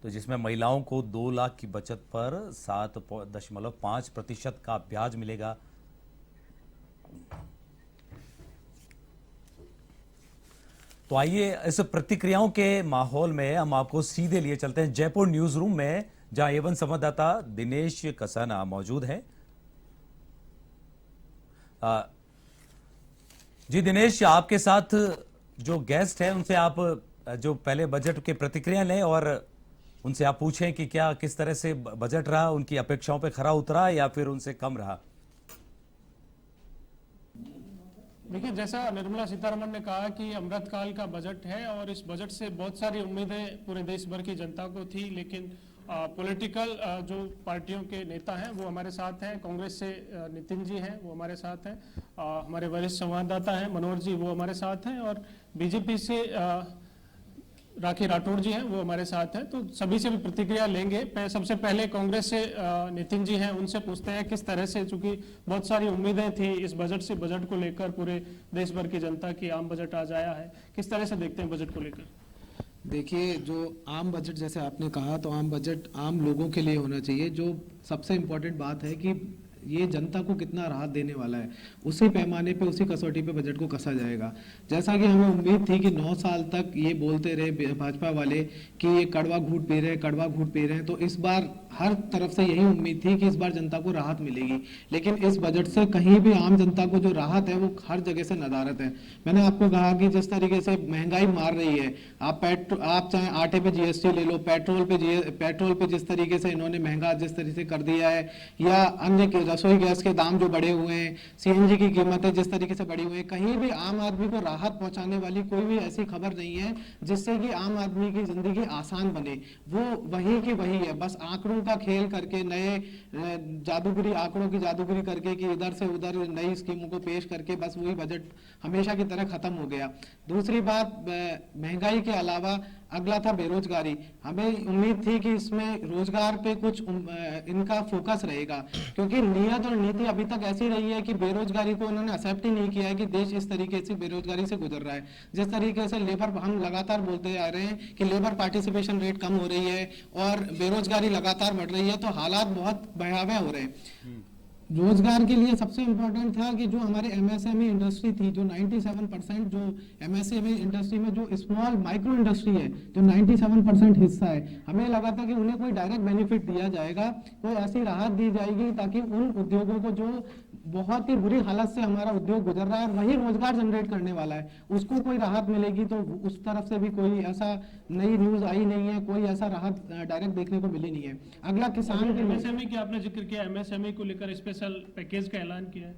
तो जिसमें महिलाओं को 2 लाख की बचत पर 7.5% का ब्याज मिलेगा। तो आइए इस प्रतिक्रियाओं के माहौल में हम आपको सीधे लिए चलते हैं जयपुर न्यूज रूम में, जहां एवन संवाददाता दिनेश कसाना मौजूद है। जी दिनेश, आपके साथ जो गेस्ट है उनसे आप जो पहले बजट के प्रतिक्रिया लें और उनसे आप पूछें कि क्या किस तरह से बजट रहा, उनकी अपेक्षाओं पे खरा उतरा या फिर उनसे कम रहा। देखिए, जैसा निर्मला सीतारमण ने कहा कि अमृतकाल का बजट है और इस बजट से बहुत सारी उम्मीदें पूरे देश भर की जनता को थी, लेकिन पॉलिटिकल जो पार्टियों के नेता हैं वो हमारे साथ हैं। कांग्रेस से नितिन जी हैं, वो हमारे साथ हैं। हमारे वरिष्ठ संवाददाता हैं मनोहर जी, वो हमारे साथ हैं। और बीजेपी से राखी राठौड़ जी हैं, वो हमारे साथ हैं। तो सभी से भी प्रतिक्रिया लेंगे। सबसे पहले कांग्रेस से नितिन जी हैं, उनसे पूछते हैं किस तरह से, चूंकि बहुत सारी उम्मीदें थी इस बजट को लेकर, पूरे देश भर की जनता की आम बजट आज आया है, किस तरह से देखते हैं बजट को लेकर। देखिए, जो आम बजट जैसे आपने कहा, तो आम बजट आम लोगों के लिए होना चाहिए। जो सबसे इम्पोर्टेंट बात है कि ये जनता को कितना राहत देने वाला है, उसी पैमाने पे, उसी कसौटी पे बजट को कसा जाएगा। जैसा कि हमें उम्मीद थी कि 9 साल तक ये बोलते रहे भाजपा वाले कि ये कड़वा घूंट पी रहे हैं, कड़वा घूंट पी रहे हैं, तो इस बार हर तरफ से यही उम्मीद थी कि इस बार जनता को राहत मिलेगी। लेकिन इस बजट से कहीं भी आम जनता को जो राहत है वो हर जगह से नदारत है। मैंने आपको कहा कि जिस तरीके से महंगाई मार रही है, आप चाहे आटे पे जीएसटी ले लो, पेट्रोल पे जिस तरीके से इन्होंने महंगा जिस तरीके से कर दिया है, या अन्य रसोई गैस के दाम जो बढ़े हुए हैं, सीएनजी की कीमतें जिस तरीके से बढ़ी हुई है, कहीं भी आम आदमी को राहत पहुंचाने वाली कोई भी ऐसी खबर नहीं है जिससे कि आम आदमी की जिंदगी आसान बने। वो वही की वही है, बस आंकड़ों का खेल करके, नए जादूगरी आंकड़ों की जादूगरी करके कि इधर से उधर नई स्कीमों को पेश करके बस वही बजट हमेशा की तरह खत्म हो गया। दूसरी बात, महंगाई के अलावा अगला था बेरोजगारी। हमें उम्मीद थी कि इसमें रोजगार पे कुछ इनका फोकस रहेगा, क्योंकि नियत और नीति अभी तक ऐसी रही है कि बेरोजगारी को उन्होंने एक्सेप्ट ही नहीं किया है कि देश इस तरीके से बेरोजगारी से गुजर रहा है। जिस तरीके से लेबर, हम लगातार बोलते आ रहे हैं कि लेबर पार्टिसिपेशन रेट कम हो रही है और बेरोजगारी लगातार बढ़ रही है, तो हालात बहुत भयावह हो रहे हैं। रोजगार के लिए सबसे इम्पोर्टेंट था कि जो हमारे एमएसएमई इंडस्ट्री थी, जो 97% जो एमएसएमई इंडस्ट्री में जो स्मॉल माइक्रो इंडस्ट्री है, जो 97% हिस्सा है, हमें लगा था कि उन्हें कोई डायरेक्ट बेनिफिट दिया जाएगा, कोई ऐसी राहत दी जाएगी ताकि उन उद्योगों को, जो बहुत ही बुरी हालत से हमारा उद्योग गुजर रहा है और वही रोजगार जनरेट करने वाला है, उसको कोई राहत मिलेगी। तो उस तरफ से भी कोई ऐसा नई न्यूज आई नहीं है, कोई ऐसा राहत डायरेक्ट देखने को मिली नहीं है। अगला किसान के एमएसएमई की आपने जिक्र किया, एमएसएमई को लेकर स्पेशल पैकेज का ऐलान किया है।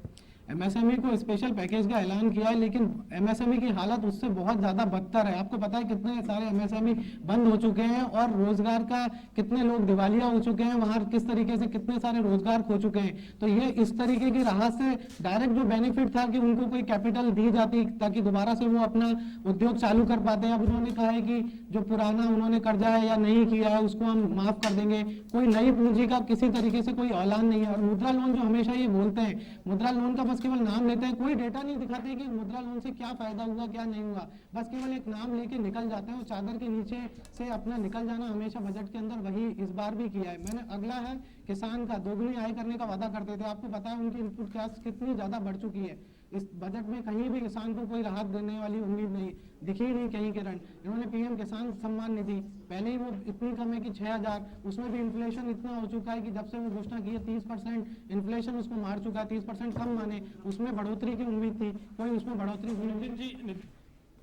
एमएसएमई को स्पेशल पैकेज का ऐलान किया है, लेकिन एमएसएमई की हालत उससे बहुत ज़्यादा बदतर है। आपको पता है कितने सारे एमएसएमई बंद हो चुके हैं और रोजगार का कितने लोग दिवालिया हो चुके हैं, वहाँ किस तरीके से कितने सारे रोजगार खो चुके हैं। तो ये इस तरीके की राहत से डायरेक्ट जो बेनिफिट था कि उनको कोई कैपिटल दी जाती ताकि दोबारा से वो अपना उद्योग चालू कर पाते हैं। अब उन्होंने कहा है कि जो पुराना उन्होंने कर्जा है या नहीं किया है उसको हम माफ कर देंगे, कोई नई पूंजी का किसी तरीके से कोई ऐलान नहीं है। और मुद्रा लोन जो हमेशा ये बोलते हैं, मुद्रा लोन का बस केवल नाम लेते हैं, कोई डेटा नहीं दिखाते कि मुद्रा लोन से क्या फायदा हुआ क्या नहीं हुआ, बस केवल एक नाम लेके निकल जाते हैं और चादर के नीचे से अपना निकल जाना हमेशा बजट के अंदर वही इस बार भी किया है। मैंने अगला है किसान का दोगुनी आय करने का वादा करते थे। आपको पता है उनकी इनपुट कॉस्ट कितनी ज्यादा बढ़ चुकी है। इस बजट में कहीं भी किसान को कोई राहत देने वाली उम्मीद नहीं दिखी, नहीं कहीं किरण। इन्होंने पीएम किसान सम्मान निधि पहले ही वो इतनी कम है कि 6000, उसमें भी इन्फ्लेशन इतना हो चुका है कि जब से वो घोषणा की है 30% इन्फ्लेशन उसको मार चुका है। 30% कम माने, उसमें बढ़ोतरी की उम्मीद थी, कोई उसमें बढ़ोतरी जी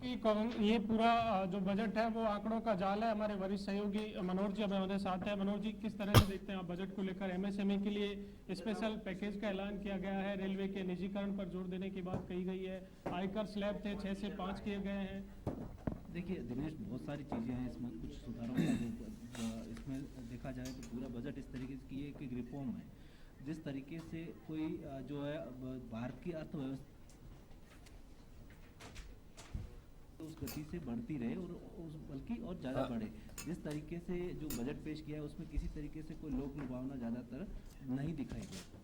ये पूरा जो बजट है वो आंकड़ों का जाल है। हमारे वरिष्ठ सहयोगी मनोहर जी हमारे साथ हैं। मनोहर जी, किस तरह से देखते हैं आप बजट को लेकर? एमएसएमई के लिए स्पेशल पैकेज का ऐलान किया गया है, रेलवे के निजीकरण पर जोर देने की बात कही गई है, आयकर स्लैब थे 6 से 5 किए गए हैं। देखिए दिनेश, बहुत सारी चीज़ें हैं इसमें, कुछ सुधारों इसमें देखा जाए तो पूरा बजट इस तरीके से की है कि रिफॉर्म है। जिस तरीके से कोई जो है भारत की अर्थव्यवस्था उस गति से बढ़ती रहे और उस बल्कि और ज़्यादा बढ़े। जिस तरीके से जो बजट पेश किया है उसमें किसी तरीके से कोई लोक लुभावना ज़्यादातर नहीं दिखाई देता।